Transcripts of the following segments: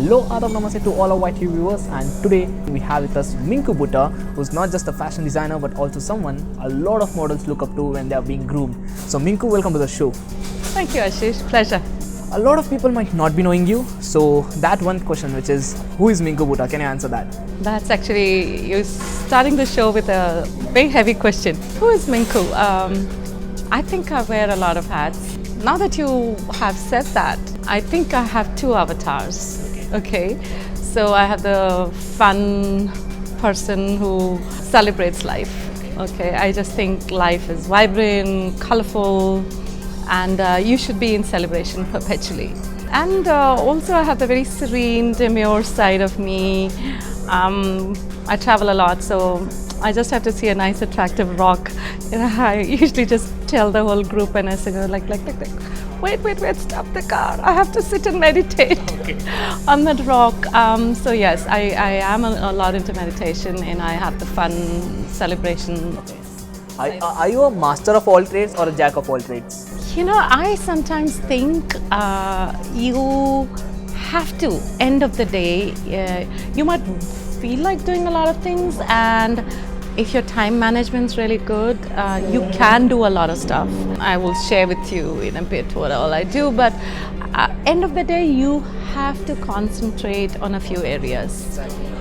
Hello, Adab Namaste to all our YT viewers, and today we have with us Minku Buttar, who's not just a fashion designer but also someone a lot of models look up to when they are being groomed. So Minku, welcome to the show. Thank you, Ashish. Pleasure. A lot of people might not be knowing you, so that one question, which is, who is Minku Buttar? Can you answer that? That's actually, you're starting the show with a very heavy question. Who is Minku? I think I wear a lot of hats. Now that you have said that, I think I have two avatars. Okay, so I have the fun person who celebrates life. Okay, I just think life is vibrant, colorful, and you should be in celebration perpetually. And also I have the very serene, demure side of me. I travel a lot, so I just have to see a nice attractive rock. I usually just tell the whole group and I say like, wait, stop the car. I have to sit and meditate on that rock. So yes, I am a lot into meditation, and I have the fun celebration. Are you a master of all trades or a jack of all trades? You know, I sometimes think you have to, end of the day, you might feel like doing a lot of things, and if your time management is really good, you can do a lot of stuff. I will share with you in a bit what all I do, but end of the day, you have to concentrate on a few areas.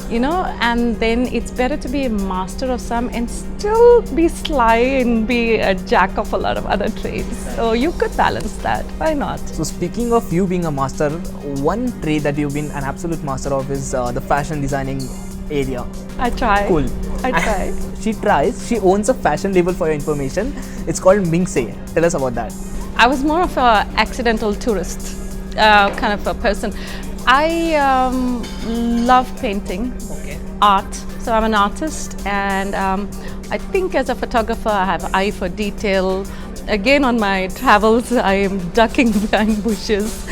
You know, and then it's better to be a master of some and still be sly and be a jack of a lot of other trades. So you could balance that. Why not? So speaking of you being a master, one trade that you've been an absolute master of is the fashion designing area. I try. Cool. I try. She tries. She owns a fashion label, for your information. It's called Mingse. Tell us about that. I was more of an accidental tourist kind of a person. I love painting, art, so I'm an artist, and I think as a photographer I have an eye for detail. Again, on my travels I am ducking behind bushes,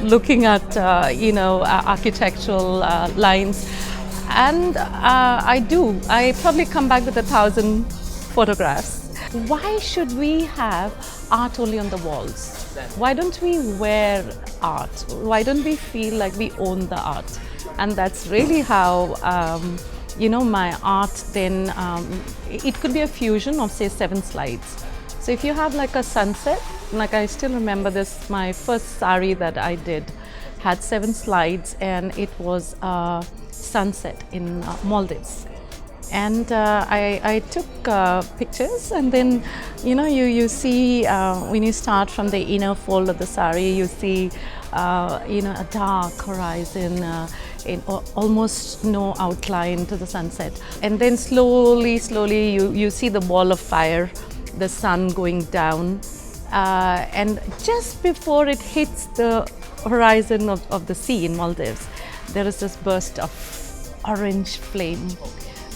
looking at architectural lines, and I probably come back with 1,000 photographs. Why should we have art only on the walls? Why don't we wear art? Why don't we feel like we own the art? And that's really how, my art then, it could be a fusion of say 7 slides. So if you have like a sunset, like I still remember this, my first sari that I did had 7 slides, and it was a sunset in Maldives. And I took pictures, and then you see when you start from the inner fold of the sari, you see a dark horizon in almost no outline to the sunset, and then slowly you see the ball of fire, the sun going down, and just before it hits the horizon of the sea in Maldives, there is this burst of orange flame.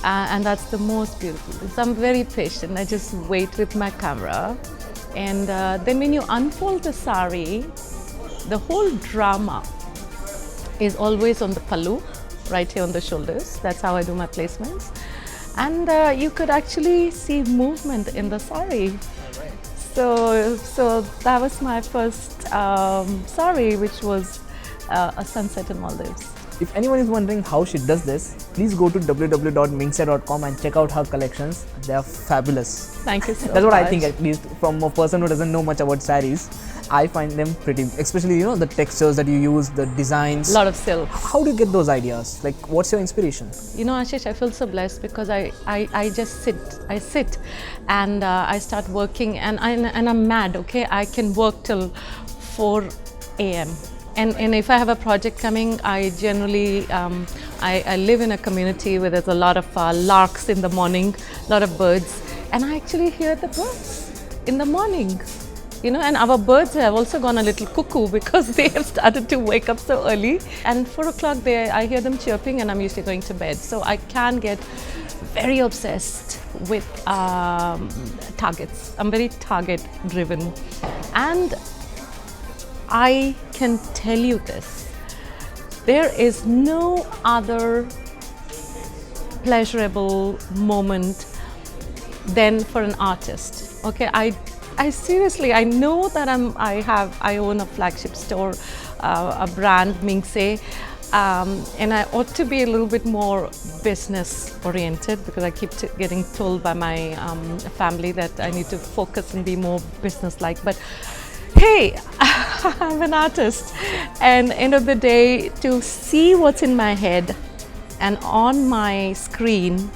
And that's the most beautiful. So I'm very patient. I just wait with my camera, and then when you unfold the sari, the whole drama is always on the pallu, right here on the shoulders. That's how I do my placements, and you could actually see movement in the sari. So that was my first sari, which was a sunset in Maldives. If anyone is wondering how she does this, please go to www.mingse.com and check out her collections. They are fabulous. Thank you so much. That's what I think, at least from a person who doesn't know much about saris. I find them pretty, especially the textures that you use, the designs. A lot of silk. How do you get those ideas? Like, what's your inspiration? Ashish, I feel so blessed because I just sit and I start working, and I'm mad, okay? I can work till 4 a.m. And if I have a project coming, I generally, I live in a community where there's a lot of larks in the morning, a lot of birds, and I actually hear the birds in the morning. And our birds have also gone a little cuckoo because they have started to wake up so early. And 4 o'clock, I hear them chirping, and I'm usually going to bed. So I can get very obsessed with targets. I'm very target driven. And I can tell you this, there is no other pleasurable moment than for an artist. Okay, I seriously, I know that I own a flagship store. a brand, Mingse. And I ought to be a little bit more business oriented because I keep getting told by my family that I need to focus and be more business like. But hey, I'm an artist, and end of the day, to see what's in my head and on my screen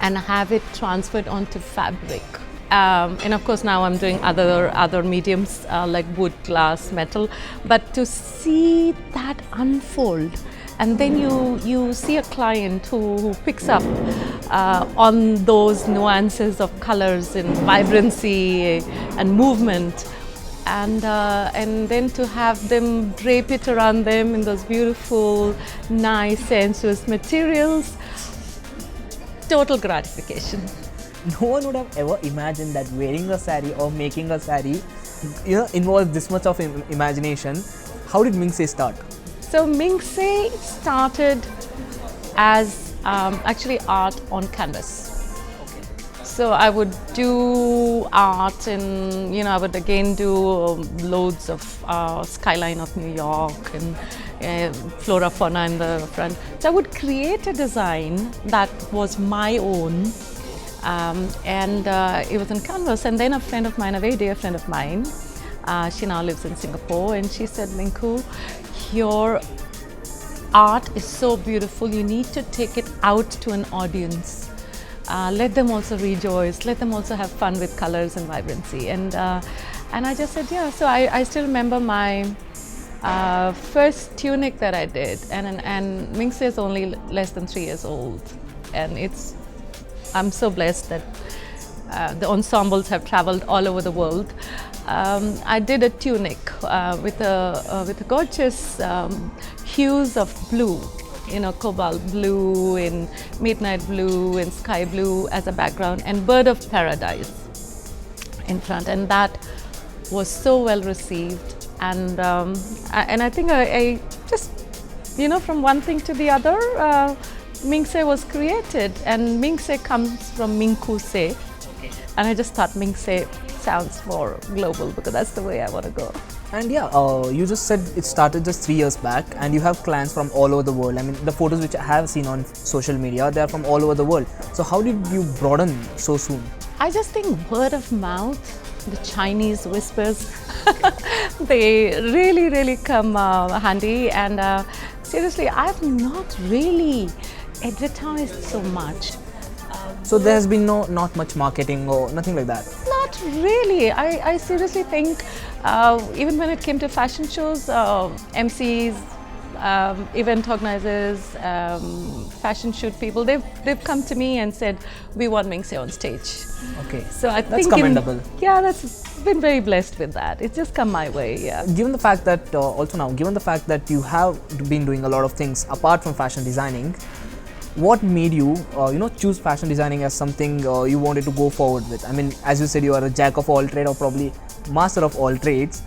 and have it transferred onto fabric. And of course now I'm doing other mediums like wood, glass, metal, but to see that unfold, and then you see a client who picks up on those nuances of colors and vibrancy and movement, and then to have them drape it around them in those beautiful, nice, sensuous materials, total gratification. No one would have ever imagined that wearing a sari or making a sari, involves this much of imagination. How did Mingse start? So Mingse started as actually art on canvas. So I would do art, and I would again do loads of skyline of New York and flora fauna in the front. So I would create a design that was my own. And it was on canvas, and then a friend of mine, a very dear friend of mine, she now lives in Singapore, and she said, Minku, your art is so beautiful, you need to take it out to an audience. Let them also rejoice, let them also have fun with colors and vibrancy. And I just said, yeah. So I still remember my first tunic that I did, and Mingse is only less than 3 years old, and I'm so blessed that the ensembles have traveled all over the world. I did a tunic with a gorgeous hues of blue, cobalt blue and midnight blue and sky blue as a background, and bird of paradise in front, and that was so well received. And I think I just, from one thing to the other, Mingse was created, and Mingse comes from Minku Se, and I just thought Mingse sounds more global because that's the way I want to go. And yeah, you just said it started just 3 years back, and you have clients from all over the world. I mean, the photos which I have seen on social media, they are from all over the world. So how did you broaden so soon? I just think word of mouth, the Chinese whispers, they really, really come handy. And seriously, I've not really advertised so much. So there has been not much marketing or nothing like that? Not really. I seriously think even when it came to fashion shows, MCs, event organizers, fashion shoot people, they've come to me and said, we want Mingse on stage. Okay. So I that's think commendable. that's been very blessed with that. It's just come my way, yeah. Given the fact that given the fact that you have been doing a lot of things apart from fashion designing, what made you choose fashion designing as something you wanted to go forward with? I mean, as you said, you are a jack of all trades, or probably master of all trades.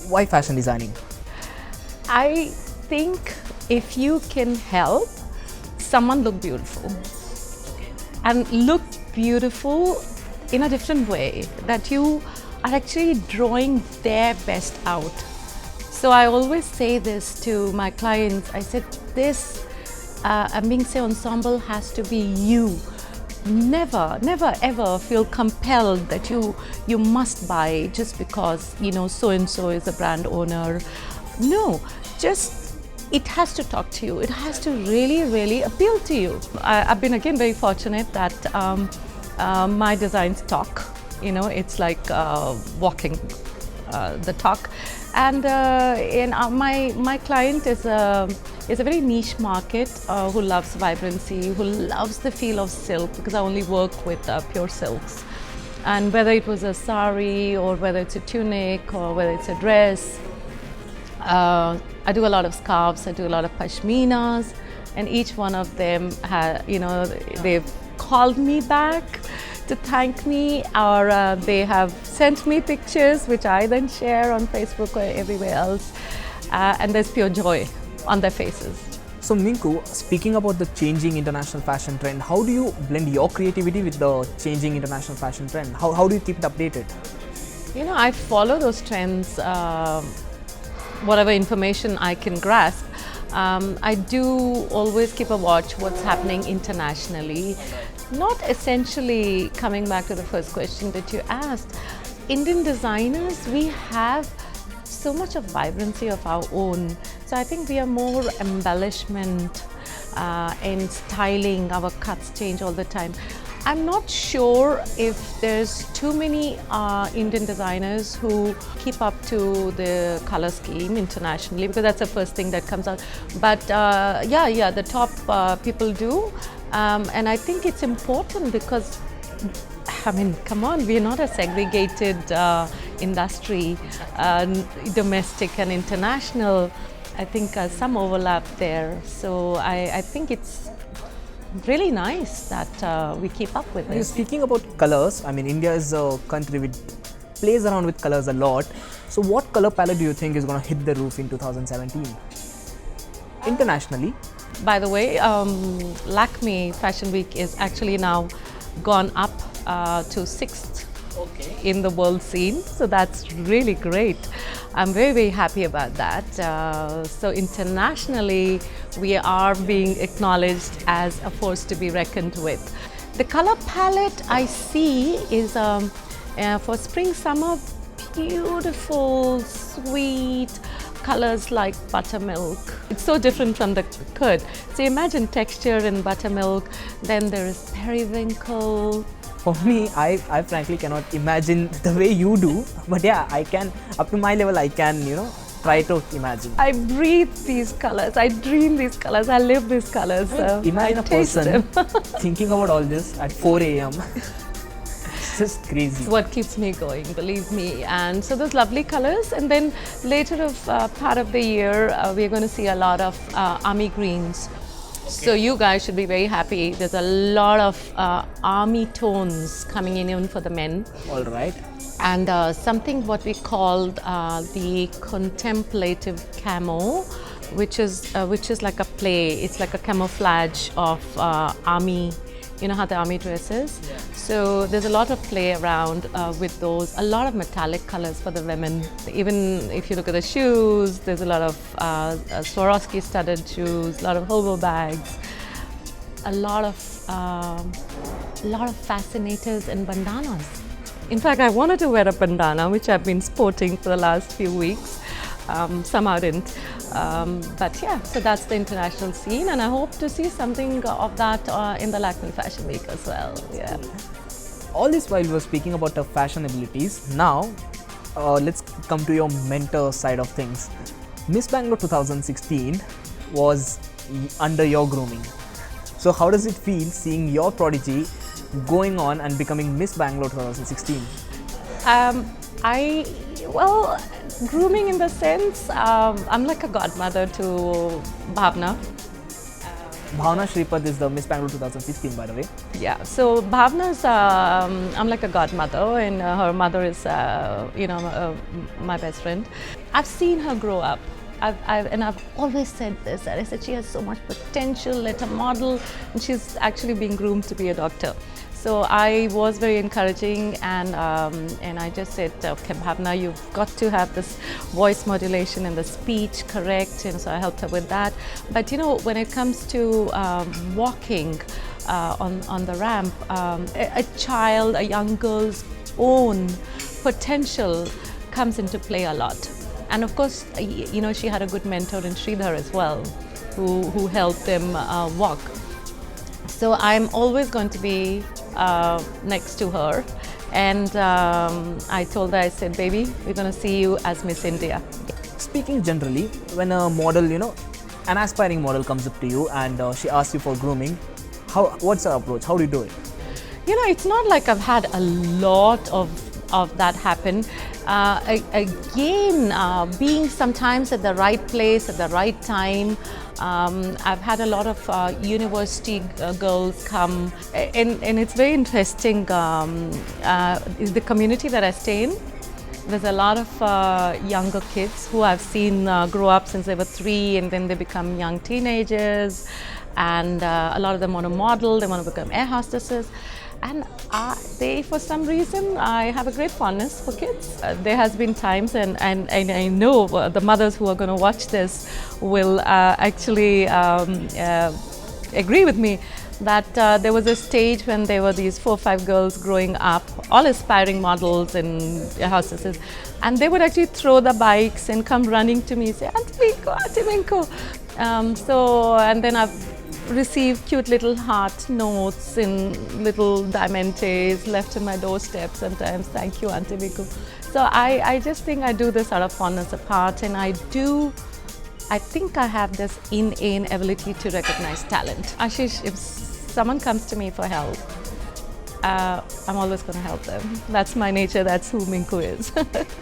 Why fashion designing? I think if you can help someone look beautiful, and look beautiful in a different way, that you are actually drawing their best out. So I always say this to my clients. I said, this a Mingse ensemble has to be you. Never ever feel compelled that you must buy just because so and so is a brand owner. No, just it has to talk to you. It has to really appeal to you. I've been again very fortunate that my designs talk. It's like walking the talk. And my client is a very niche market who loves vibrancy, who loves the feel of silk, because I only work with pure silks. And whether it was a sari, or whether it's a tunic, or whether it's a dress, I do a lot of scarves, I do a lot of pashminas, and each one of them they've called me back to thank me, or they have sent me pictures which I then share on Facebook or everywhere else, and there's pure joy on their faces. So Minku, speaking about the changing international fashion trend, how do you blend your creativity with the changing international fashion trend? How do you keep it updated? I follow those trends whatever information I can grasp. I do always keep a watch what's happening internationally. Not essentially coming back to the first question that you asked. Indian designers, we have so much of vibrancy of our own. So I think we are more embellishment and styling. Our cuts change all the time. I'm not sure if there's too many Indian designers who keep up to the color scheme internationally, because that's the first thing that comes out. But yeah, the top people do. And I think it's important because, I mean, come on, we're not a segregated industry, domestic and international. I think some overlap there. So I think it's really nice that we keep up with it. Speaking about colors, I mean, India is a country which plays around with colors a lot. So what color palette do you think is going to hit the roof in 2017? Internationally? By the way, Lakme Fashion Week is actually now gone up to 6th in the world scene. So that's really great. I'm very, very happy about that. So internationally, we are being acknowledged as a force to be reckoned with. The color palette I see is for spring, summer, beautiful, sweet colors like buttermilk. It's so different from the curd. So imagine texture in buttermilk, then there is periwinkle. For me, I frankly cannot imagine the way you do, but yeah, I can, up to my level, I can, try to imagine. I breathe these colors, I dream these colors, I live these colors. Imagine I a taste person them. thinking about all this at 4 a.m. It's just crazy. It's what keeps me going, believe me. And so those lovely colors, and then later part of the year, we're going to see a lot of army greens. So you guys should be very happy. There's a lot of army tones coming in even for the men. All right. And something what we called the contemplative camo, which is like a play. It's like a camouflage of army. You know how the army dresses? Yeah. So there's a lot of play around with those. A lot of metallic colors for the women. Even if you look at the shoes, there's a lot of Swarovski studded shoes, a lot of hobo bags, a lot of fascinators and bandanas. In fact, I wanted to wear a bandana, which I've been sporting for the last few weeks. Somehow didn't. But yeah, so that's the international scene, and I hope to see something of that in the Lakme Fashion Week as well. Yeah. All this while we were speaking about the fashion abilities, now let's come to your mentor side of things. Miss Bangalore 2016 was under your grooming. So how does it feel seeing your prodigy going on and becoming Miss Bangalore 2016? Well, grooming in the sense, I'm like a godmother to Bhavna. Bhavna Shripad is the Miss Bangalore 2016, by the way. Yeah, so Bhavna's, I'm like a godmother, and her mother is, my best friend. I've seen her grow up. I've always said this, that I said she has so much potential, let her model, and she's actually being groomed to be a doctor. So I was very encouraging, and I just said, okay, Bhavna, you've got to have this voice modulation and the speech correct, and so I helped her with that. But when it comes to walking on the ramp, a young girl's own potential comes into play a lot. And of course, she had a good mentor in Sridhar as well, who helped them walk. So I'm always going to be next to her, and I told her, I said, baby, we're going to see you as Miss India. Speaking generally, when a model, an aspiring model comes up to you and she asks you for grooming, what's her approach? How do you do it? It's not like I've had a lot of that happen. Again, being sometimes at the right place at the right time. I've had a lot of university girls come, and it's very interesting. Is the community that I stay in. There's a lot of younger kids who I've seen grow up since they were 3, and then they become young teenagers. and a lot of them want to model, they want to become air hostesses. And for some reason, I have a great fondness for kids. There has been times, and I know the mothers who are going to watch this will actually agree with me, that there was a stage when there were these 4 or 5 girls growing up, all aspiring models and hostesses, and they would actually throw the bikes and come running to me and say, Auntie Minku, Auntie Minku. And then I've received cute little heart notes in little diamantes left on my doorstep sometimes. Thank you, Auntie Minku. So I just think I do this out of fondness of heart, and I think I have this innate ability to recognize talent. Ashish, if someone comes to me for help, I'm always going to help them. That's my nature, that's who Minku is.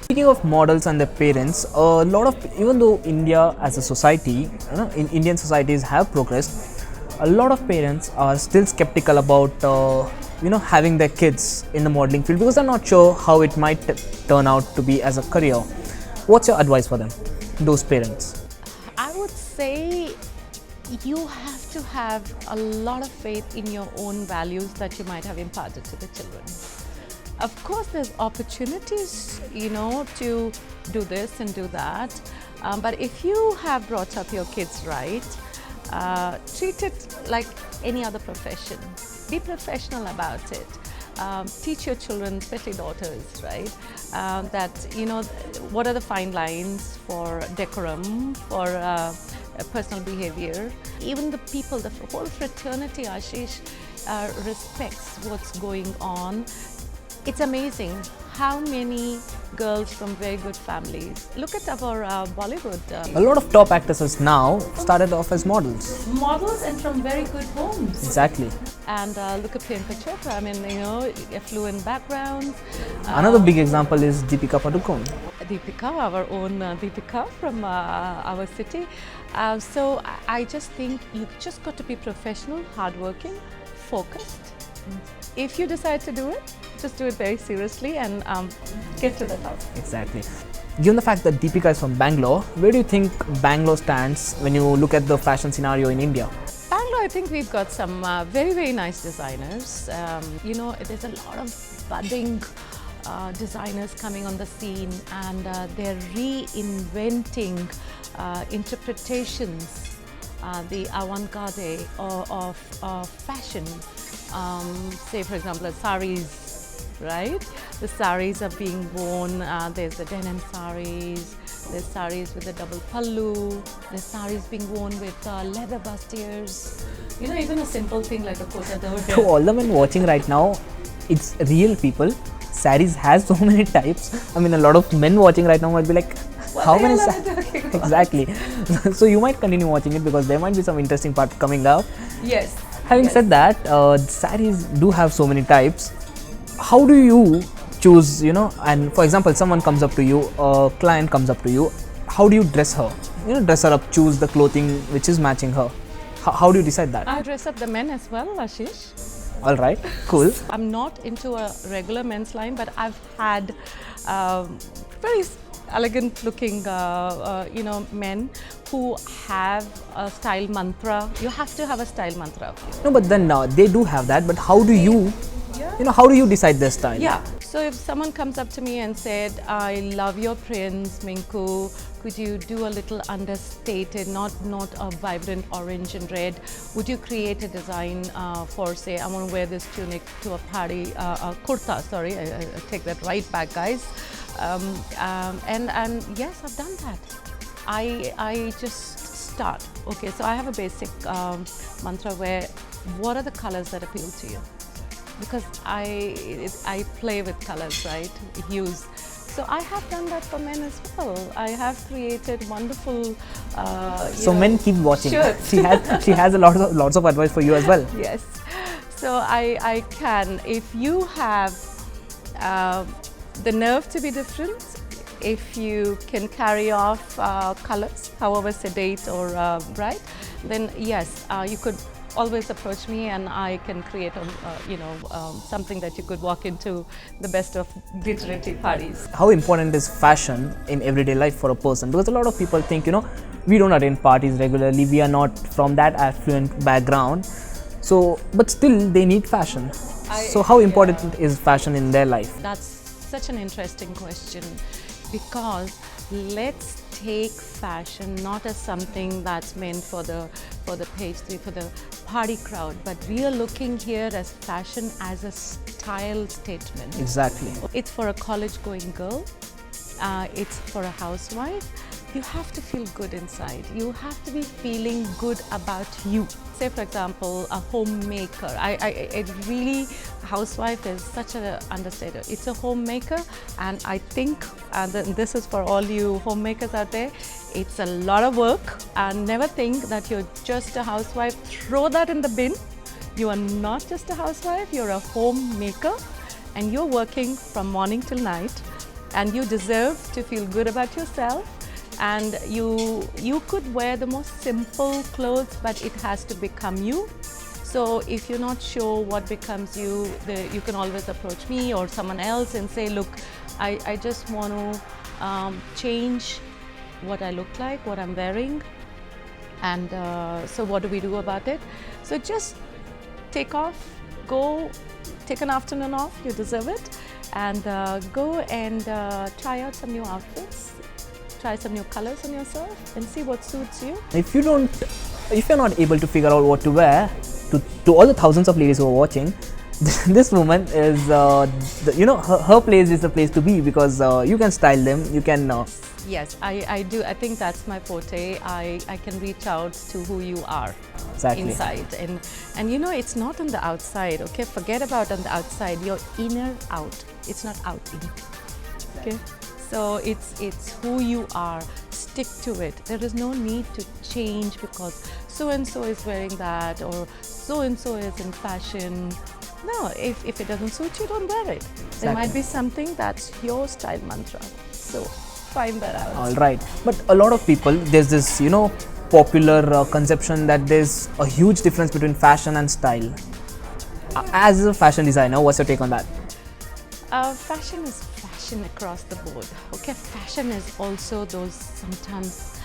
Speaking of models and their parents, a lot of, even though India as a society, in Indian societies have progressed, a lot of parents are still skeptical about having their kids in the modeling field because they're not sure how it might turn out to be as a career. What's your advice for them, those parents? I would say you have to have a lot of faith in your own values that you might have imparted to the children. Of course, there's opportunities, to do this and do that. But if you have brought up your kids right, treat it like any other profession. Be professional about it. Teach your children, especially daughters, right, that, what are the fine lines for decorum, for personal behavior. Even the people, the whole fraternity, Ashish, respects what's going on. It's amazing how many girls from very good families. Look at our Bollywood. A lot of top actresses now started off as models. Models and from very good homes. Exactly. And look at Priyanka Chopra, I mean, affluent background. Another big example is Deepika Padukone. Deepika, our own Deepika from our city. So I just think you just got to be professional, hardworking, focused. If you decide to do it, just do it very seriously and get to the top. Exactly. Given the fact that Deepika is from Bangalore, where do you think Bangalore stands when you look at the fashion scenario in India? Bangalore, I think we've got some very, very nice designers. There's a lot of budding designers coming on the scene, and they're reinventing interpretations, the avant-garde of fashion. Say, for example, the saris, right? The saris are being worn. There's the denim saris. There's saris with the double pallu. There's saris being worn with leather bustiers. Even a simple thing like a kota dhoja. To all the men watching right now, it's real people. Saris has so many types. I mean, a lot of men watching right now might be like, how many saris? Exactly. So you might continue watching it because there might be some interesting part coming up. Yes. Having said that, saris do have so many types. How do you choose, and for example, someone comes up to you, a client comes up to you, how do you dress her? Dress her up, choose the clothing which is matching her. How do you decide that? I dress up the men as well, Ashish. All right, cool. I'm not into a regular men's line, but I've had very elegant looking men who have a style mantra. You have to have a style mantra. No, but then they do have that, but how do you, how do you decide their style? Yeah. So if someone comes up to me and said, I love your prints, Minku, could you do a little understated, not a vibrant orange and red? Would you create a design for, say, I want to wear this tunic to a party, a kurta, sorry, I take that right back, guys. And yes, I've done that. I just start. Okay, so I have a basic mantra where, what are the colors that appeal to you? Because I play with colors, right? Hues. So I have done that for men as well. I have created wonderful. So men keep watching. Shirts. She has a lots of advice for you as well. Yes. So I can. If you have the nerve to be different, if you can carry off colors, however sedate or bright, then yes, you could always approach me and I can create something that you could walk into the best of glittery parties. How important is fashion in everyday life for a person? Because a lot of people think, we don't attend parties regularly, we are not from that affluent background, so but still they need fashion. So how important is fashion in their life? That's such an interesting question, because let's take fashion not as something that's meant for the page 3, for the party crowd, but we are looking here as fashion as a style statement. Exactly. It's for a college going girl, it's for a housewife. You have to feel good inside. You have to be feeling good about you. Say, for example, a homemaker. It really, housewife is such an understatement. It's a homemaker, and I think, and this is for all you homemakers out there, it's a lot of work, and never think that you're just a housewife. Throw that in the bin. You are not just a housewife, you're a homemaker, and you're working from morning till night, and you deserve to feel good about yourself. And you could wear the most simple clothes, but it has to become you. So if you're not sure what becomes you, you can always approach me or someone else and say, look, I just want to change what I look like, what I'm wearing, and so what do we do about it? So just take off, go take an afternoon off, you deserve it, and go and try out some new outfits. Try some new colors on yourself and see what suits you. If you're not able to figure out what to wear, to all the thousands of ladies who are watching, this woman is, her place is the place to be, because you can style them, you can. Yes, I do. I think that's my forte. I can reach out to who you are. Exactly. Inside, and it's not on the outside. Okay, forget about on the outside. Your inner out. It's not out in. Okay. So it's who you are. Stick to it. There is no need to change because so and so is wearing that, or so and so is in fashion. No, if it doesn't suit you, don't wear it. Exactly. There might be something that's your style mantra. So find that out. All right, but a lot of people, there's this popular conception that there's a huge difference between fashion and style. As a fashion designer, what's your take on that? Fashion is fashion across the board. Okay, fashion is also those sometimes.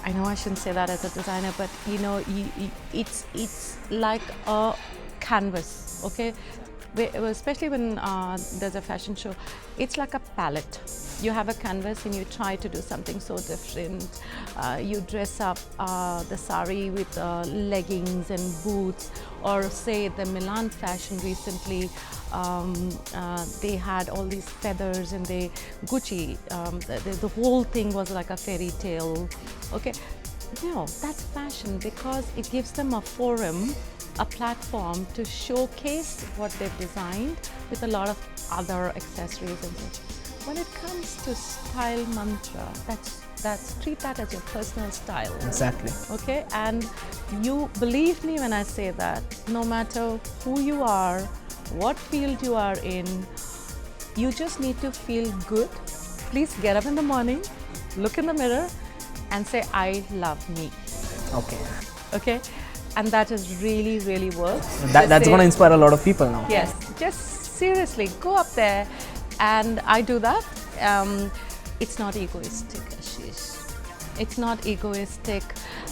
I know I shouldn't say that as a designer, but it's like a canvas. Okay, especially when there's a fashion show, it's like a palette. You have a canvas and you try to do something so different. You dress up the sari with leggings and boots, or say the Milan fashion recently, they had all these feathers, and Gucci, the whole thing was like a fairy tale. Okay, no, that's fashion because it gives them a forum, a platform to showcase what they've designed with a lot of other accessories and such. When it comes to style mantra, treat that as your personal style. Exactly. Okay, and you believe me when I say that no matter who you are, what field you are in, you just need to feel good. Please get up in the morning, look in the mirror, and say, I love me. Okay. Okay, and that has really, really worked. That's going to inspire a lot of people now. Yes, just seriously go up there. And I do that. It's not egoistic, Ashish. It's not egoistic,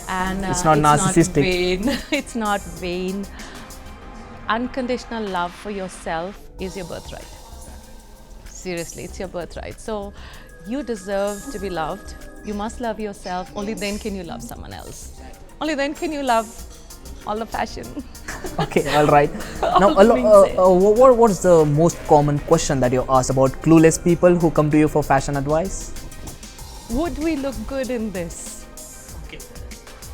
and it's not narcissistic. It's not vain. It's not vain. Unconditional love for yourself is your birthright. Seriously, it's your birthright. So you deserve to be loved. You must love yourself. Only then can you love someone else. Only then can you love all the fashion. Okay, all right. Now, what is the most common question that you ask about clueless people who come to you for fashion advice? Would we look good in this? Okay.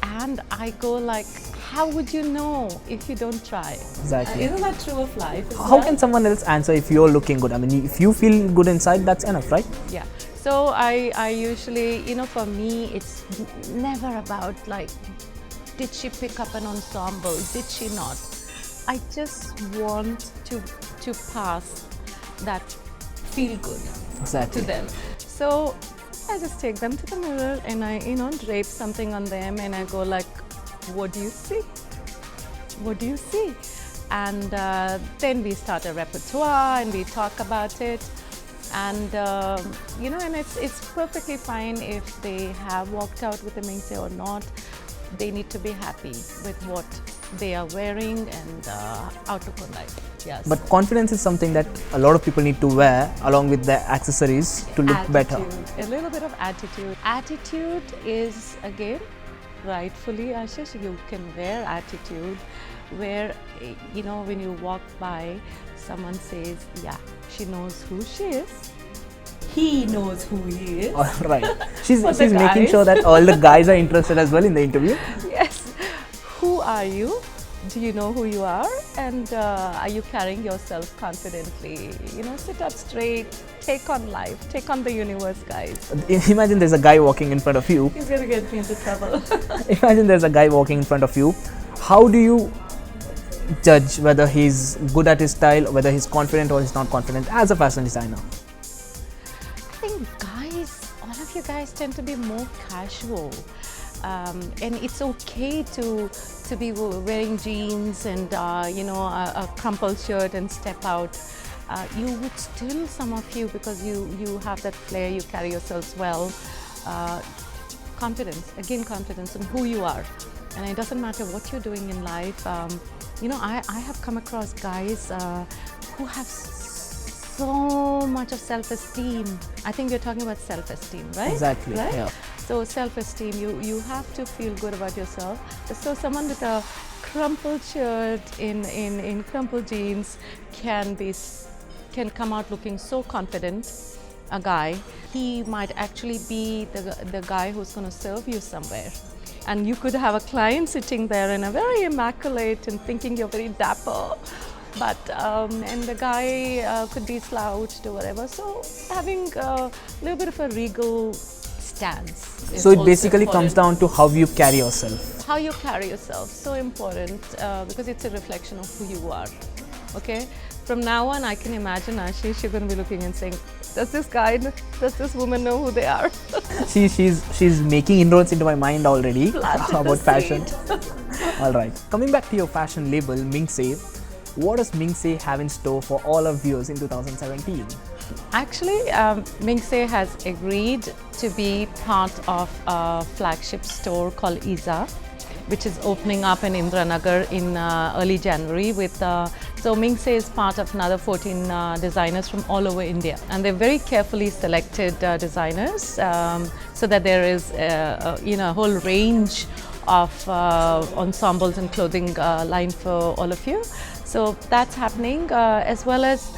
And I go like, how would you know if you don't try? Exactly. Isn't that true of life? How can someone else answer if you're looking good? I mean, if you feel good inside, that's enough, right? Yeah. So I usually, for me, it's never about like, did she pick up an ensemble? Did she not? I just want to pass that feel good exactly. to them. So I just take them to the mirror and I, drape something on them and I go like, what do you see? What do you see? And then we start a repertoire and we talk about it. And and it's perfectly fine if they have walked out with a Mingse or not. They need to be happy with what they are wearing and outlook on life. Yes. But confidence is something that a lot of people need to wear along with their accessories to look better. A little bit of attitude. Attitude is, again, rightfully, Ashish, you can wear attitude where, when you walk by, someone says, yeah, she knows who she is. He knows who he is. All right. She's making sure that all the guys are interested as well in the interview. Yes. Who are you? Do you know who you are? And are you carrying yourself confidently? Sit up straight, take on life, take on the universe, guys. Imagine there's a guy walking in front of you. He's going to get me into trouble. Imagine there's a guy walking in front of you. How do you judge whether he's good at his style, or whether he's confident or he's not confident as a fashion designer? I think all of you guys tend to be more casual. And it's okay to be wearing jeans and a crumpled shirt and step out. You would still, some of you, because you have that flair, you carry yourselves well. Confidence in who you are, and it doesn't matter what you're doing in life. I have come across guys who have so much of self-esteem. I think you're talking about self-esteem, right? Exactly. Right? Yeah. So self-esteem, you have to feel good about yourself. So someone with a crumpled shirt in crumpled jeans can come out looking so confident. A guy, he might actually be the guy who's going to serve you somewhere. And you could have a client sitting there in a very immaculate and thinking you're very dapper. But and the guy could be slouched or whatever. So having a little bit of a regal stance. So it basically comes down to how you carry yourself. How you carry yourself, so important because it's a reflection of who you are. Okay. From now on, I can imagine Ashish, you're going to be looking and saying, does this woman know who they are? She's making inroads into my mind already about fashion. All right. Coming back to your fashion label, Mingse, what does Mingse have in store for all our viewers in 2017? Actually, Mingse has agreed to be part of a flagship store called Isa, which is opening up in Indranagar in early January. So Mingse is part of another 14 designers from all over India, and they're very carefully selected designers so that there is a whole range of ensembles and clothing line for all of you. So that's happening, as well as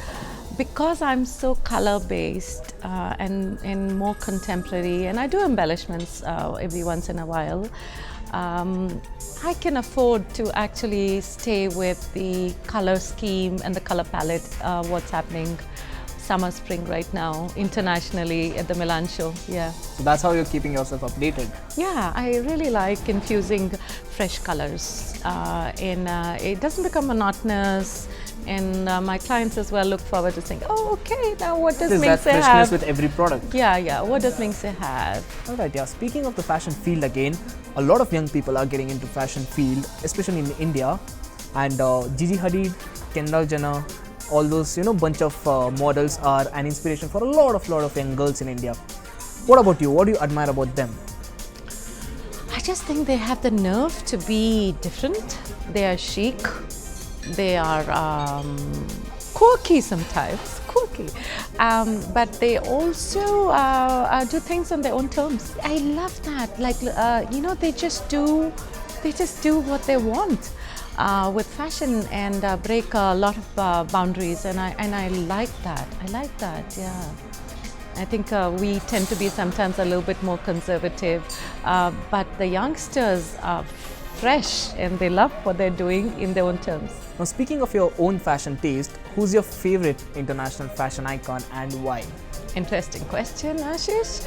because I'm so color-based and more contemporary, and I do embellishments every once in a while. I can afford to actually stay with the color scheme and the color palette, what's happening summer, spring right now, internationally at the Milan show. Yeah. So that's how you're keeping yourself updated. Yeah, I really like infusing fresh colors it doesn't become monotonous. And my clients as well look forward to saying, oh, okay, now what does Mingse have? That freshness with every product. Yeah, what does Mingse have? All right, yeah. Speaking of the fashion field again, a lot of young people are getting into fashion field, especially in India. And Gigi Hadid, Kendall Jenner, all those, bunch of models are an inspiration for a lot of young girls in India. What about you? What do you admire about them? I just think they have the nerve to be different. They are chic. They are quirky sometimes, but they also do things on their own terms. I love that. Like they just do what they want with fashion and break a lot of boundaries. And I like that. Yeah. I think we tend to be sometimes a little bit more conservative, but the youngsters are fresh and they love what they're doing in their own terms. Now, speaking of your own fashion taste, who's your favorite international fashion icon and why? Interesting question, Ashish.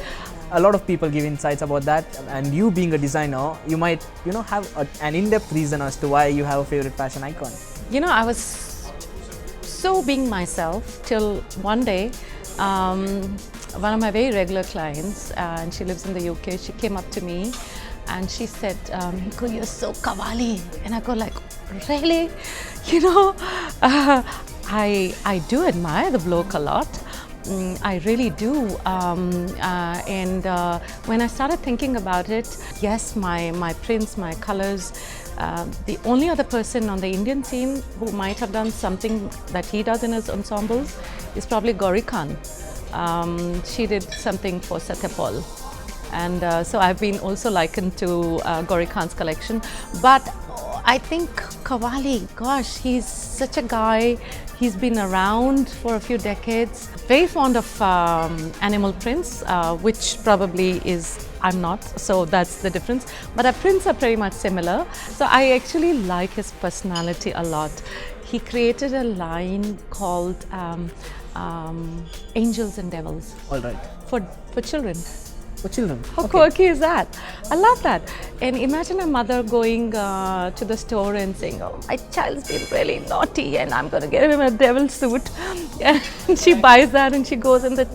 A lot of people give insights about that, and you being a designer, you might have an in-depth reason as to why you have a favorite fashion icon. I was so being myself till one day, one of my very regular clients, and she lives in the UK, she came up to me and she said, Minku, you're so kawali. And I go like, really? I do admire the bloke a lot, I really do. When I started thinking about it, yes, my prints, my colors. The only other person on the Indian scene who might have done something that he does in his ensembles is probably Gauri Khan. She did something for Satyapal. And so I've been also likened to Gauri Khan's collection. But I think Qawwali, gosh, he's such a guy. He's been around for a few decades. Very fond of animal prints, which probably is I'm not, so that's the difference. But our prints are pretty much similar. So I actually like his personality a lot. He created a line called Angels and Devils. All right. For children. For children. How quirky is that? I love that. And imagine a mother going to the store and saying, "Oh, my child's been really naughty and I'm going to get him a devil suit." And she buys that and she goes and the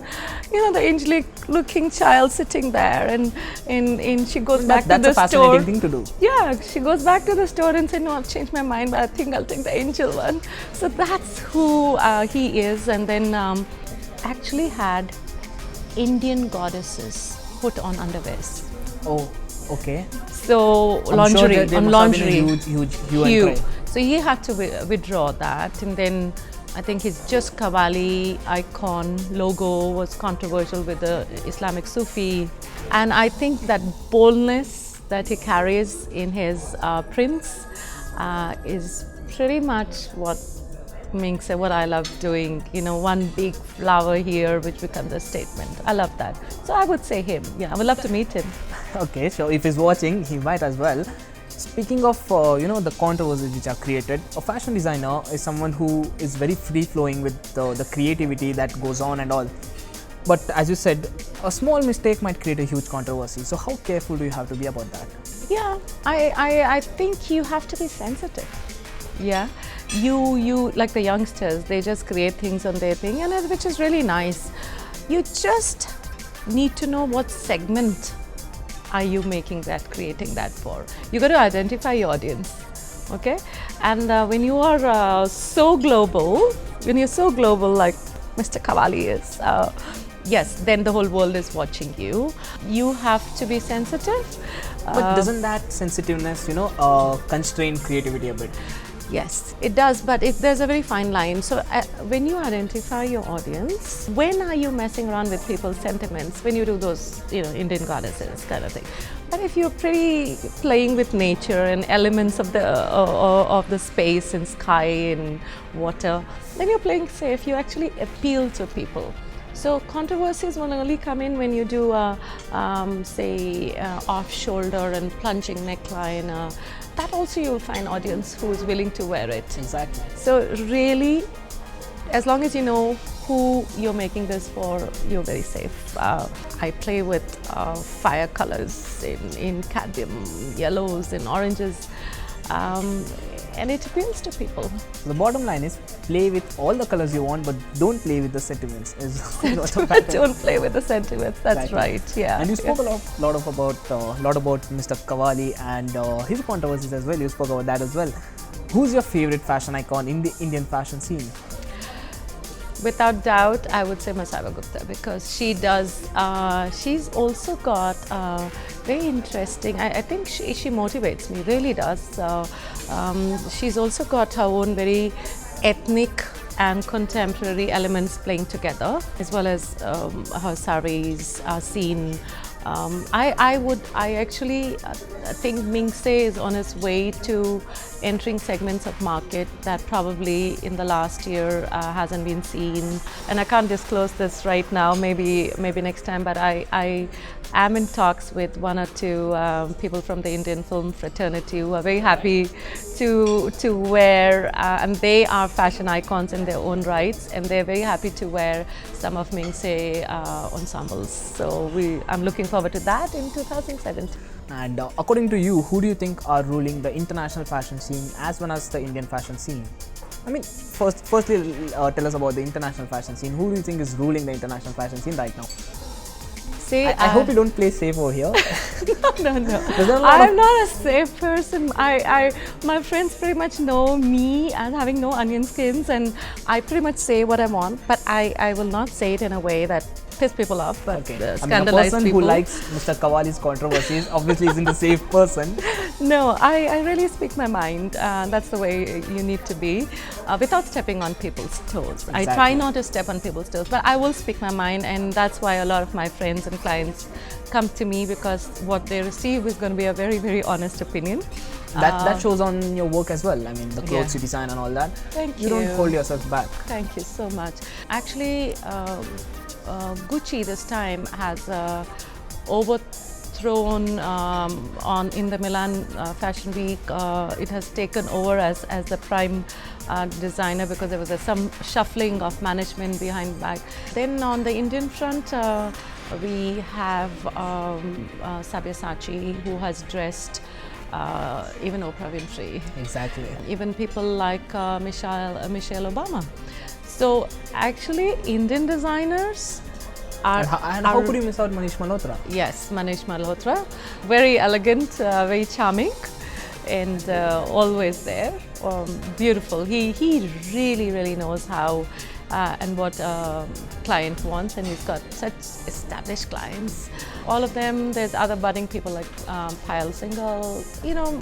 angelic looking child sitting there and she goes back to the store. That's a fascinating thing to do. Yeah, she goes back to the store and says, "No, I've changed my mind, but I think I'll take the angel one." So that's who he is. And then actually had Indian goddesses put on underwears. Oh, okay. So lingerie, sure on lingerie, huge hue. So he had to withdraw that, and then I think his just Qawwali icon logo was controversial with the Islamic Sufi, and I think that boldness that he carries in his prints is pretty much what Mink said, what I love doing, one big flower here which becomes a statement. I love that. So I would say him. Yeah, I would love to meet him. Okay, so if he's watching, he might as well. Speaking of, the controversies which are created, a fashion designer is someone who is very free-flowing with the creativity that goes on and all. But as you said, a small mistake might create a huge controversy. So how careful do you have to be about that? Yeah, I think you have to be sensitive. Yeah. You like the youngsters, they just create things on their thing, and which is really nice. You just need to know what segment are you creating that for. You got to identify your audience, okay? And when you are so global, like Mr. Qawwali is, yes, then the whole world is watching you. You have to be sensitive. But doesn't that sensitiveness, constrain creativity a bit? Yes, it does, but there's a very fine line. So when you identify your audience, when are you messing around with people's sentiments? When you do those, Indian goddesses kind of thing. But if you're pretty playing with nature and elements of the space and sky and water, then you're playing safe. You actually appeal to people. So controversies will only come in when you do, say, off-shoulder and plunging neckline. That also you'll find audience who is willing to wear it. Exactly. So really, as long as you know who you're making this for, you're very safe. I play with fire colors in cadmium, yellows and oranges. And it appeals to people. The bottom line is play with all the colors you want, but don't play with the sentiments. Don't play with the sentiments. That's right. Yeah. And you spoke a lot about Mr. Qawwali and his controversies as well. You spoke about that as well. Who's your favorite fashion icon in the Indian fashion scene? Without doubt, I would say Masaba Gupta, because she does. She's also got very interesting. I think she motivates me. Really does. She's also got her own very ethnic and contemporary elements playing together, as well as her saris, scene. I actually think Mink is on his way to entering segments of market that probably in the last year hasn't been seen. And I can't disclose this right now, maybe next time, but I am in talks with one or two people from the Indian film fraternity who are very happy to wear, and they are fashion icons in their own rights, and they're very happy to wear some of Mink ensembles. So I'm looking forward to that in 2017. And according to you, who do you think are ruling the international fashion scene as well as the Indian fashion scene? I mean, firstly, tell us about the international fashion scene. Who do you think is ruling the international fashion scene right now? say I hope you don't play safe over here. no. There's a lot I'm not a safe person. My friends pretty much know me as having no onion skins, and I pretty much say what I want, but I will not say it in a way that piss people off, but a scandalize person people. who likes Mr. Kawali's controversies obviously isn't a safe person. No, I really speak my mind. That's the way you need to be, without stepping on people's toes. Exactly. I try not to step on people's toes, but I will speak my mind, and that's why a lot of my friends and clients come to me, because what they receive is going to be a very, very honest opinion. That shows on your work as well. I mean, the clothes you design and all that. Thank you. You don't hold yourself back. Thank you so much. Actually, Gucci this time has overthrown in the Milan Fashion Week. It has taken over as the prime designer, because there was some shuffling of management behind back. Then on the Indian front, we have Sabyasachi, who has dressed even Oprah Winfrey. Exactly. Even people like Michelle Obama. So actually, Indian designers are. And how could you miss out Manish Malhotra? Yes, Manish Malhotra, very elegant, very charming, and always there. Beautiful. He really knows how and what client wants, and he's got such established clients. All of them. There's other budding people like Payal Singhal,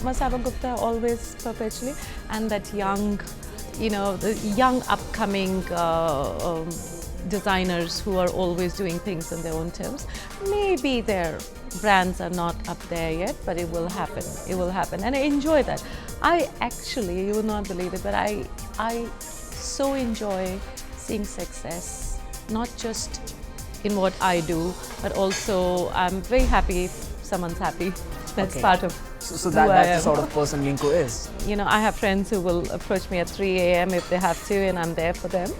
Masaba Gupta, always perpetually, and that young, the young upcoming designers who are always doing things on their own terms. Maybe their brands are not up there yet, but it will happen. It will happen, and I enjoy that. I actually, you will not believe it, but I so enjoy seeing success, not just in what I do, but also I'm very happy if someone's happy. That's part of So that's the sort of person Minku is. I have friends who will approach me at 3 a.m. if they have to, and I'm there for them.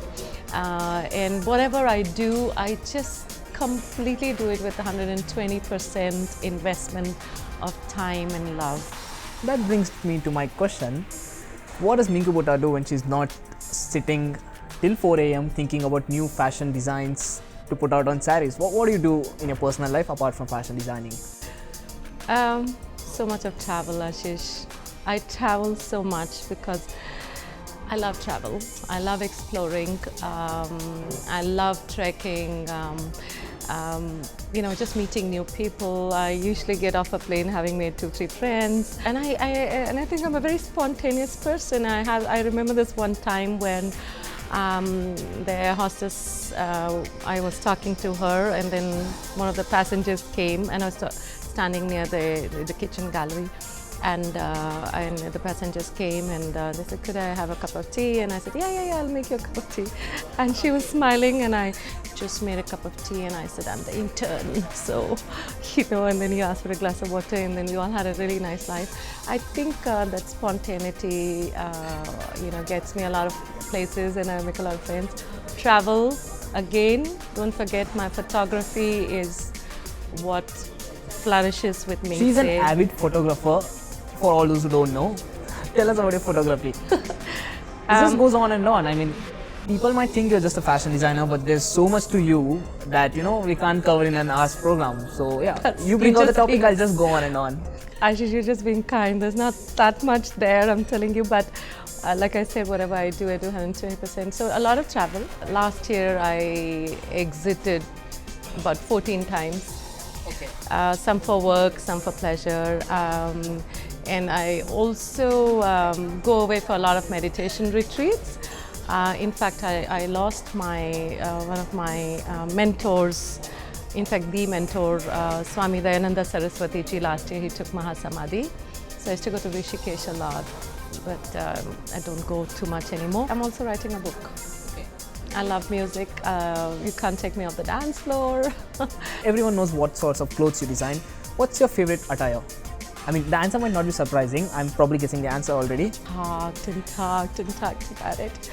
And whatever I do, I just completely do it with 120% investment of time and love. That brings me to my question. What does Minku Buttar do when she's not sitting till 4 a.m. thinking about new fashion designs to put out on sarees? What do you do in your personal life apart from fashion designing? So much of travel, Ashish. I travel so much because I love travel. I love exploring. I love trekking. Just meeting new people. I usually get off a plane having made 2-3 friends, and I think I'm a very spontaneous person. I remember this one time when the air hostess, I was talking to her, and then one of the passengers came, and I was standing near the kitchen gallery, and the passengers came, and they said, "Could I have a cup of tea?" And I said, yeah, I'll make you a cup of tea. And she was smiling, and I just made a cup of tea, and I said, "I'm the intern." So, and then he asked for a glass of water, and then we all had a really nice life. I think that spontaneity, gets me a lot of places, and I make a lot of friends. Travel, again, don't forget my photography is what flourishes with me. She's an avid photographer, for all those who don't know. Tell us about your photography. This just goes on and on. I mean, people might think you're just a fashion designer, but there's so much to you that, we can't cover in an hour's program. So, yeah, you bring out the topic, I'll just go on and on. Ashish, you're just being kind. There's not that much there, I'm telling you, but like I said, whatever I do 120%. So a lot of travel. Last year, I exited about 14 times. Okay. Some for work, some for pleasure. And I also go away for a lot of meditation retreats. In fact, I lost one of my mentors, in fact the mentor, Swami Dayananda Saraswati ji. Last year he took Mahasamadhi. So I used to go to Rishikesh a lot, but I don't go too much anymore. I'm also writing a book. I love music. You can't take me off the dance floor. Everyone knows what sorts of clothes you design. What's your favorite attire? I mean, the answer might not be surprising. I'm probably guessing the answer already. Didn't talk about it.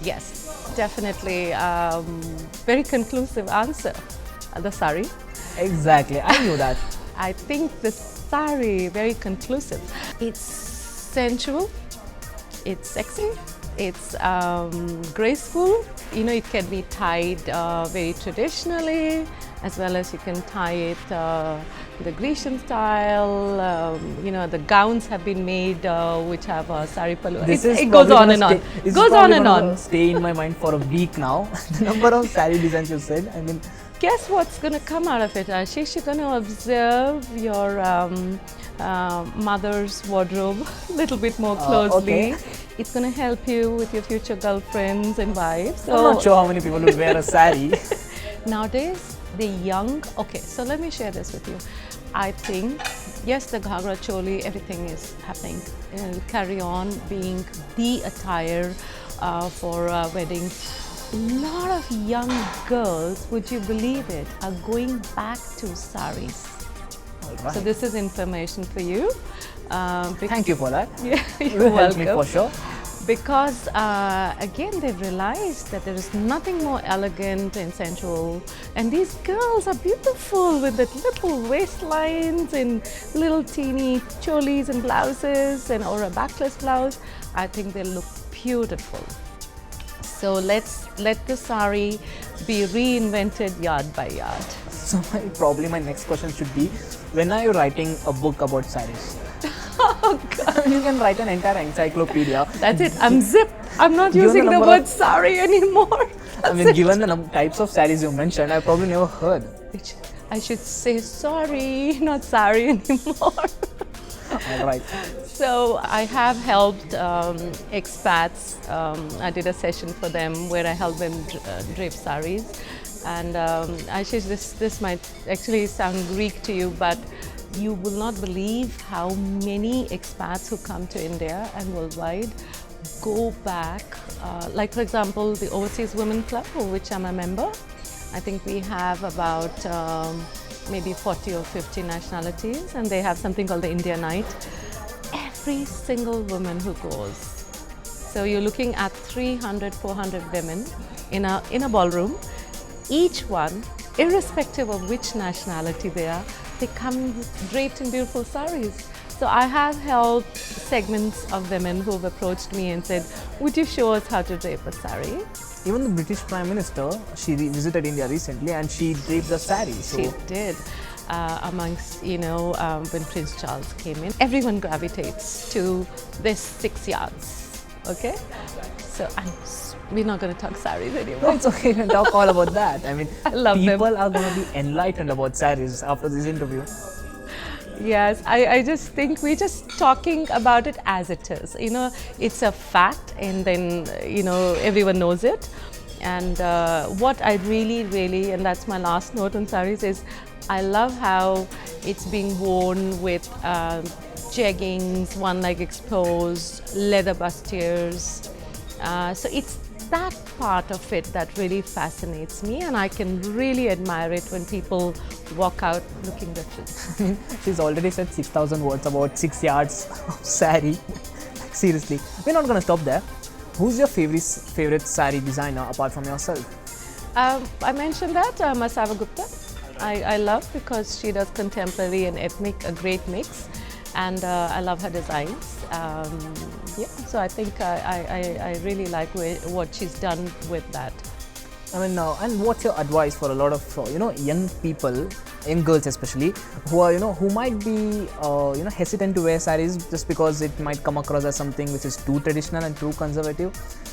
Yes, definitely. Very conclusive answer. The sari. Exactly, I knew that. I think the sari, very conclusive. It's sensual, it's sexy, it's graceful. It can be tied very traditionally, as well as you can tie it the Grecian style. The gowns have been made which have a sari pallu. It goes on and on. It goes on and on. Stay in my mind for a week now. The number of sari designs you said. I mean, guess what's going to come out of it, Ashish? You're going to observe your mother's wardrobe a little bit more closely. Okay. It's going to help you with your future girlfriends and wives. I'm not sure how many people would wear a sari. Nowadays, the young, okay, so let me share this with you. I think, yes, the ghagra choli, everything is happening. It'll carry on being the attire for weddings. A lot of young girls, would you believe it, are going back to saris. Right. So this is information for you. Thank you for that. Yeah, It you're will help welcome. me for sure. Because again, they've realized that there is nothing more elegant and sensual. And these girls are beautiful with the little waistlines and little teeny cholis and blouses or a backless blouse. I think they look beautiful. So let's let the sari be reinvented yard by yard. So probably my next question should be, when are you writing a book about saris? Oh God. You can write an entire encyclopedia. That's it. I'm zipped. I'm not Given using the the number word of- sari anymore. I mean, given the types of saris you mentioned, I've probably never heard. I should say sorry, not sorry anymore. All right. So I have helped expats. I did a session for them where I helped them drape saris. And Ashish, this might actually sound Greek to you, but you will not believe how many expats who come to India and worldwide go back. Like for example, the Overseas Women Club, of which I'm a member. I think we have about maybe 40 or 50 nationalities, and they have something called the India Night. Every single woman who goes. So you're looking at 300, 400 women in a ballroom. Each one, irrespective of which nationality they are, they come draped in beautiful saris. So I have helped segments of women who have approached me and said, would you show us how to drape a sari? Even the British Prime Minister, she visited India recently and she draped the sari. So She did. Amongst, when Prince Charles came in, everyone gravitates to this 6 yards, okay? So we're not going to talk saris anymore. it's okay, we can talk all about that. I mean, I love them. people are going to be enlightened about saris after this interview. Yes, I just think we're just talking about it as it is. It's a fact, and then, everyone knows it. And what I really, and that's my last note on saris, is I love how it's being worn with jeggings, one leg exposed, leather bustiers. So it's that part of it that really fascinates me, and I can really admire it when people walk out looking different. She's already said 6,000 words about 6 yards of sari. Seriously, we're not going to stop there. Who's your favorite sari designer apart from yourself? I mentioned that Masava Gupta. I love because she does contemporary and ethnic, a great mix, and I love her designs. So I think I really like what she's done with that. I mean, and what's your advice for a lot of young people, young girls especially, who are who might be hesitant to wear saris just because it might come across as something which is too traditional and too conservative?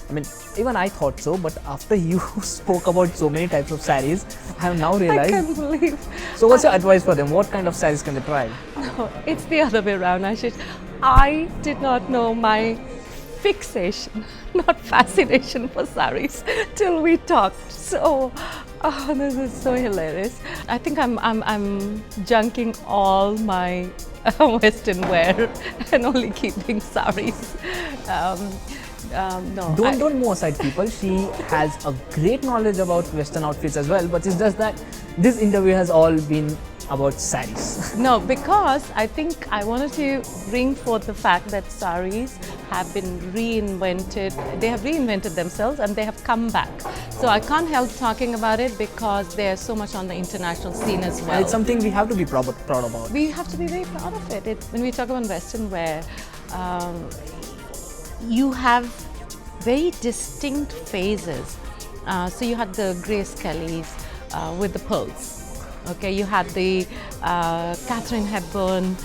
I mean, even I thought so, but after you spoke about so many types of saris, I have now I realized. can't believe. So, what's your advice for them? What kind of saris can they try? Oh, it's the other way around, Ashish. I did not know my fixation, not fascination for saris till we talked. So, this is so hilarious. I think I'm junking all my Western wear and only keeping saris. No, Don't move aside, people. She has a great knowledge about Western outfits as well, but it's just that this interview has all been about saris. No, because I think I wanted to bring forth the fact that saris have been reinvented. They have reinvented themselves and they have come back. So I can't help talking about it because they are so much on the international scene as well. And it's something we have to be proud about. We have to be very proud of it. When we talk about Western wear, you have very distinct phases. So you had the Grace Kellys with the pearls. Okay, you had the Catherine Hepburn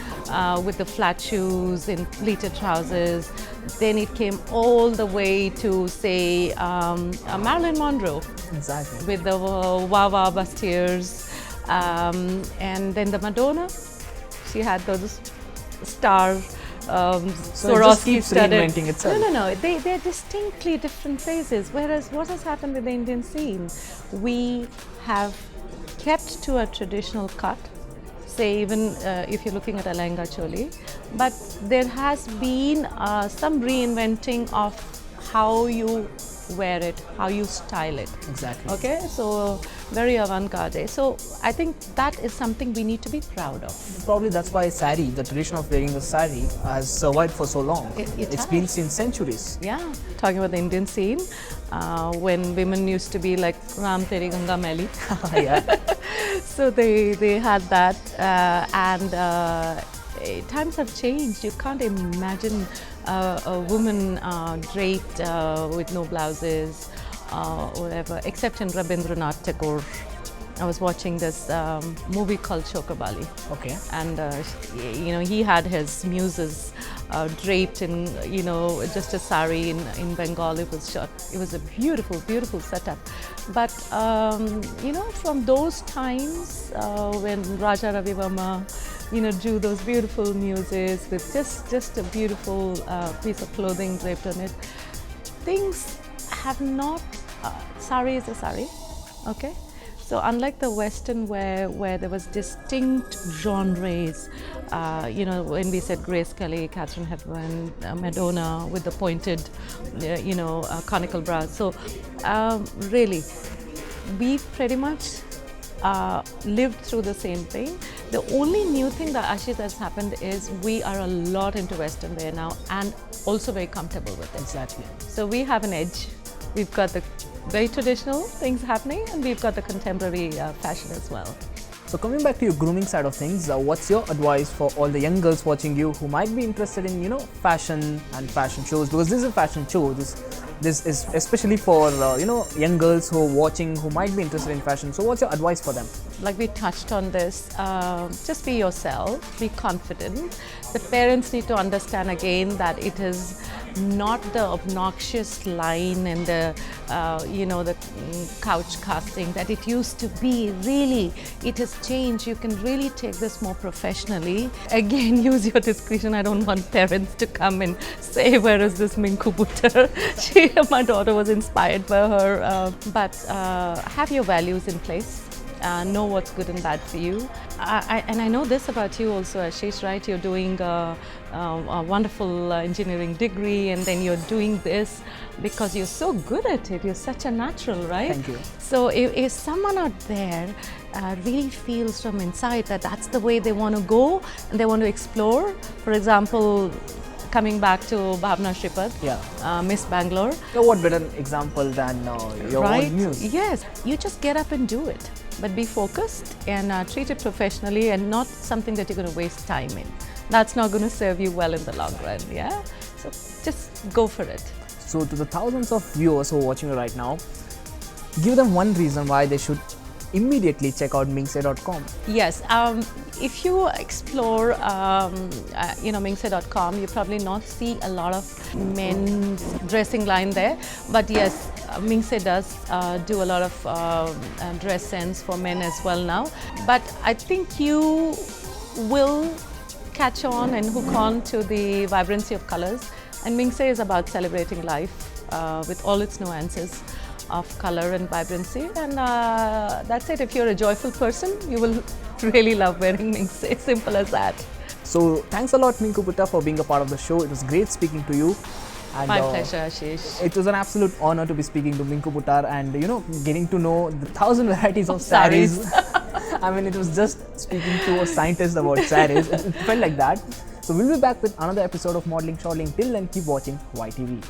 with the flat shoes in pleated trousers. Then it came all the way to, say, Marilyn Monroe. Exactly. With the Wawa bustiers. And then the Madonna, she had those star So it just keeps reinventing itself. No. They're distinctly different phases. Whereas what has happened with the Indian scene, we have kept to a traditional cut, say even if you're looking at a lehenga choli, but there has been some reinventing of how you wear it, how you style it. Exactly. Okay, so very avant-garde. So I think that is something we need to be proud of. Probably that's why sari, the tradition of wearing a sari, has survived for so long. It's been since centuries. Yeah, talking about the Indian scene, when women used to be like Ram Teri Ganga Meli. Yeah. So they had that, and times have changed. You can't imagine a woman draped with no blouses, whatever, except in Rabindranath Tagore. I was watching this movie called Chokabali. Okay. And he had his muses draped in just a sari in Bengal. It was shot. It was a beautiful, beautiful setup. But from those times when Raja Ravi Verma drew those beautiful muses with just a beautiful piece of clothing draped on it, things have not. Sari is a sari, okay. So unlike the Western where there was distinct genres, when we said Grace Kelly, Catherine Hepburn, Madonna with the pointed, conical brows. So really, we pretty much lived through the same thing. The only new thing that Ashish has happened is we are a lot into Western wear now and also very comfortable with it. Exactly. So we have an edge. We've got the very traditional things happening and we've got the contemporary fashion as well. So coming back to your grooming side of things, what's your advice for all the young girls watching you who might be interested in fashion and fashion shows? Because this is a fashion show. This is especially for young girls who are watching who might be interested in fashion. So what's your advice for them? Like we touched on this, just be yourself, be confident. The parents need to understand again that it is not the obnoxious line and the the couch casting that it used to be. Really, it has changed. You can really take this more professionally. Again, use your discretion. I don't want parents to come and say, where is this Minku Buttar? My daughter was inspired by her. But have your values in place. Know what's good and bad for you. And I know this about you also, Ashish, right? You're doing a wonderful engineering degree and then you're doing this because you're so good at it. You're such a natural, right? Thank you. So if someone out there really feels from inside that that's the way they want to go and they want to explore, for example, coming back to Bhavna Shripad, Miss Bangalore. So what better example than your own muse? Yes, you just get up and do it. But be focused and treat it professionally and not something that you're going to waste time in. That's not going to serve you well in the long run, yeah? So just go for it. So to the thousands of viewers who are watching you right now, give them one reason why they should immediately check out mingse.com. Yes, if you explore mingse.com, you probably not see a lot of men's dressing line there, but yes, Mingse does do a lot of dress sense for men as well now. But I think you will catch on and hook on to the vibrancy of colors, and Mingse is about celebrating life with all its nuances of color and vibrancy, and that's it. If you're a joyful person, you will really love wearing Mingse. It's simple as that. So thanks a lot, Minku Buttar, for being a part of the show. It was great speaking to you. And, my pleasure, Ashish. It was an absolute honor to be speaking to Minku Buttar and getting to know the 1,000 varieties of saris. I mean, it was just speaking to a scientist about saris. It felt like that. So we'll be back with another episode of Modeling Shortling. Till then, keep watching YTV.